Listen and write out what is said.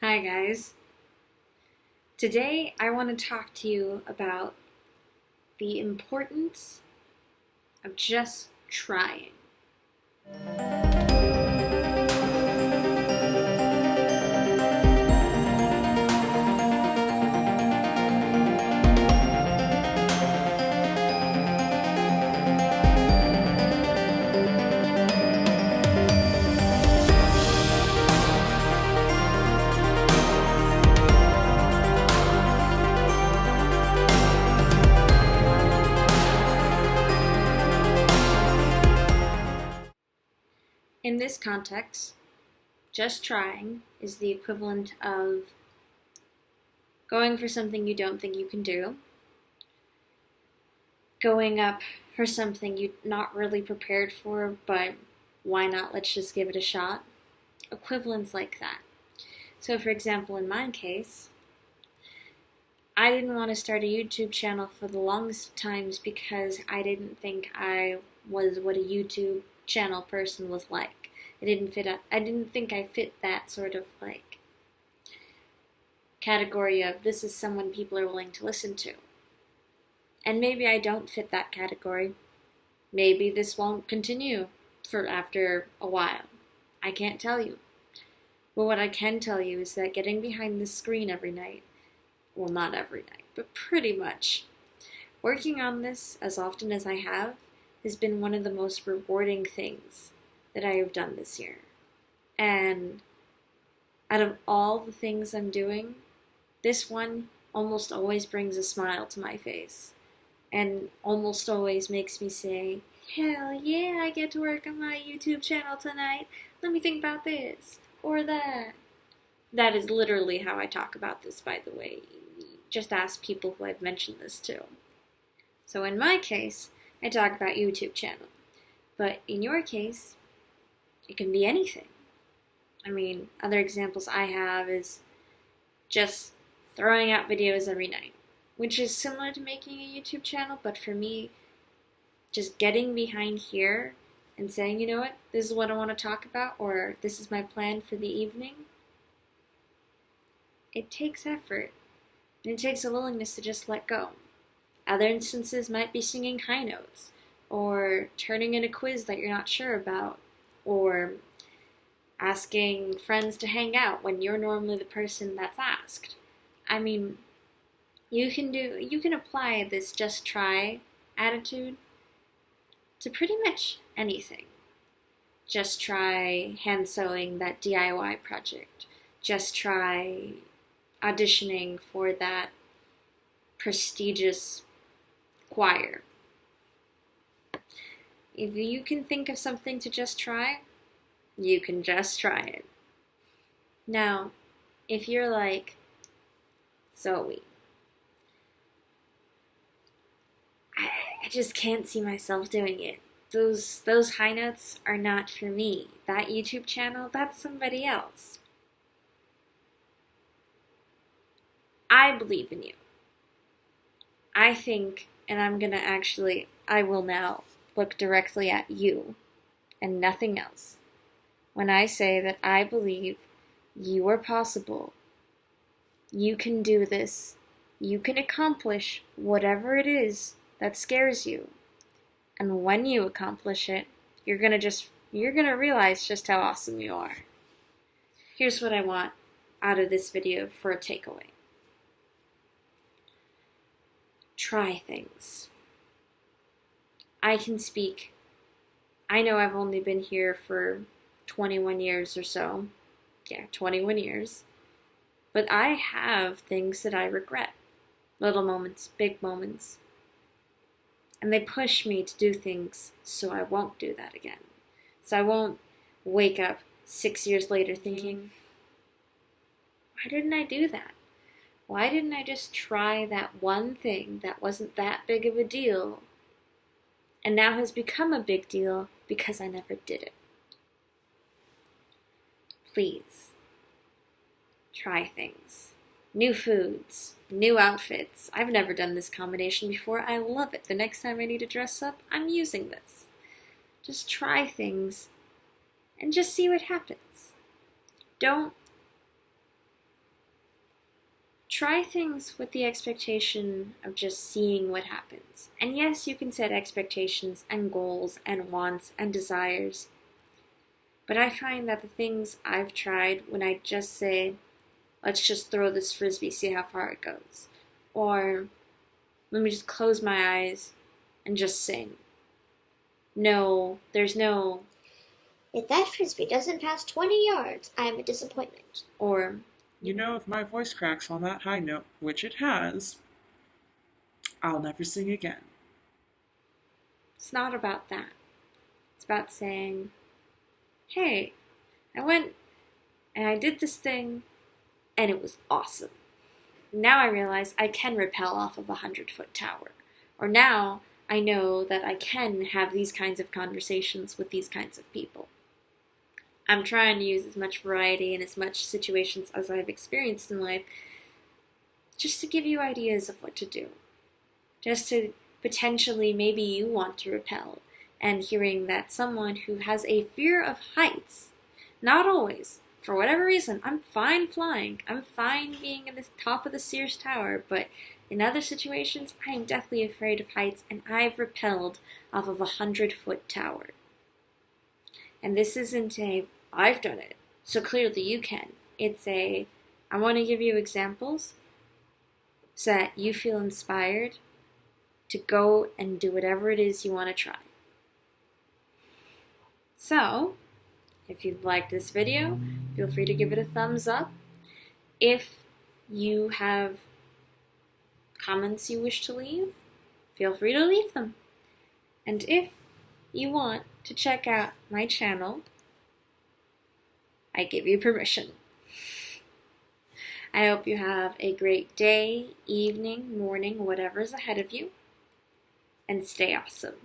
Hi guys. Today I want to talk to you about the importance of just trying. In this context, just trying is the equivalent of going for something you don't think you can do, going up for something you're not really prepared for, but why not? Let's just give it a shot. Equivalents like that. So, for example, in my case, I didn't want to start a YouTube channel for the longest times because I didn't think I was what a YouTube channel person was like. I didn't think I fit that sort of like category of this is someone people are willing to listen to. And maybe I don't fit that category. Maybe this won't continue for after a while. I can't tell you. But what I can tell you is that getting behind the screen every night, well, not every night, but pretty much, working on this as often as I have has been one of the most rewarding things that I have done this year. And out of all the things I'm doing, this one almost always brings a smile to my face and almost always makes me say, hell yeah, I get to work on my YouTube channel tonight. Let me think about this or that. That is literally how I talk about this, by the way. Just ask people who I've mentioned this to. So in my case, I talk about YouTube channel. But in your case, it can be anything. I mean, other examples I have is just throwing out videos every night, which is similar to making a YouTube channel, but for me, just getting behind here and saying, you know what, this is what I want to talk about, or this is my plan for the evening, it takes effort, and it takes a willingness to just let go. Other instances might be singing high notes, or turning in a quiz that you're not sure about, or asking friends to hang out when you're normally the person that's asked. I mean, you can apply this just try attitude to pretty much anything. Just try hand sewing that DIY project. Just try auditioning for that prestigious choir. If you can think of something to just try, you can just try it. Now, if you're like, Zoe, I just can't see myself doing it. Those high notes are not for me. That YouTube channel, that's somebody else. I believe in you. I think, and I will now look directly at you and nothing else when I say that I believe you are possible. You can do this. You can accomplish whatever it is that scares you. And when you accomplish it, you're gonna realize just how awesome you are. Here's what I want out of this video for a takeaway. Try things. I can speak. I know I've only been here for 21 years or so. Yeah, 21 years. But I have things that I regret. Little moments, big moments. And they push me to do things so I won't do that again. So I won't wake up 6 years later thinking, why didn't I do that? Why didn't I just try that one thing that wasn't that big of a deal and now has become a big deal because I never did it? Please, try things. New foods, new outfits. I've never done this combination before. I love it. The next time I need to dress up, I'm using this. Just try things and just see what happens. Don't try things with the expectation of just seeing what happens. And yes, you can set expectations and goals and wants and desires. But I find that the things I've tried when I just say, let's just throw this frisbee, see how far it goes. Or let me just close my eyes and just sing. No, there's no, if that frisbee doesn't pass 20 yards, I'm a disappointment. Or, if my voice cracks on that high note, which it has, I'll never sing again. it's not about that. It's about saying, hey, I went and I did this thing and it was awesome. Now I realize I can rappel off of a 100-foot tower. Or now I know that I can have these kinds of conversations with these kinds of people. I'm trying to use as much variety and as much situations as I've experienced in life just to give you ideas of what to do. Just to potentially, maybe you want to rappel, and hearing that someone who has a fear of heights, not always, for whatever reason, I'm fine flying, I'm fine being in the top of the Sears Tower, but in other situations, I am deathly afraid of heights, and I've rappelled off of a 100-foot tower. And this isn't a, I've done it, so clearly you can. It's a, I want to give you examples so that you feel inspired to go and do whatever it is you want to try. So, if you've liked this video, feel free to give it a thumbs up. If you have comments you wish to leave, feel free to leave them. And if you want to check out my channel, I give you permission. I hope you have a great day, evening, morning, whatever's ahead of you, and stay awesome.